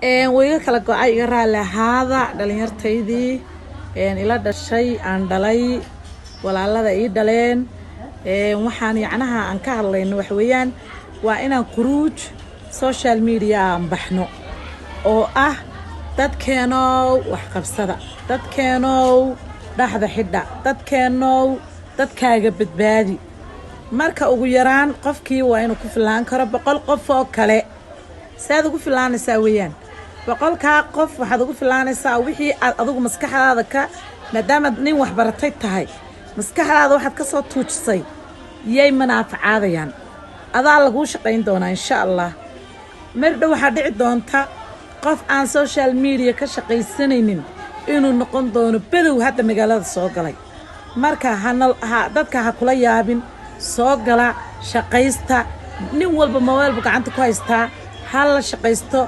ويا كلا قاعي يقرأ لهذا دلينير تيدي إلى الشيء عن دلي ولا الله ذا يدلين وحني عنها عن كارلين وحويان وأنا خروج سوشيال ميديا بحنو أو dad keeno wax qabsada dad keeno dhaxda xidha dad keeno dadkaaga badbaadi marka ugu yaraan qofkii waa inuu ku filaan karo 100 qof oo kale saad ugu filaanaysaa weeyaan 100 ka qof waxaad ugu filaanaysaa wixii aad adigu maskaxdaada ka maadaama nin wax baratay tahay maskaxdaada waxaad ka soo tuujisay yay manaafacaadayaan adaa lagu shaqayn doonaa insha Allah mar dhow waxa dhici doonta qof aan social media ka shaqaysanaynin inuu noqon doono badow hadda magaalada soo galay marka dadka ha kula yaabin soo gala shaqaysta nin walba mobile gacanta ku haysta hal la shaqaysto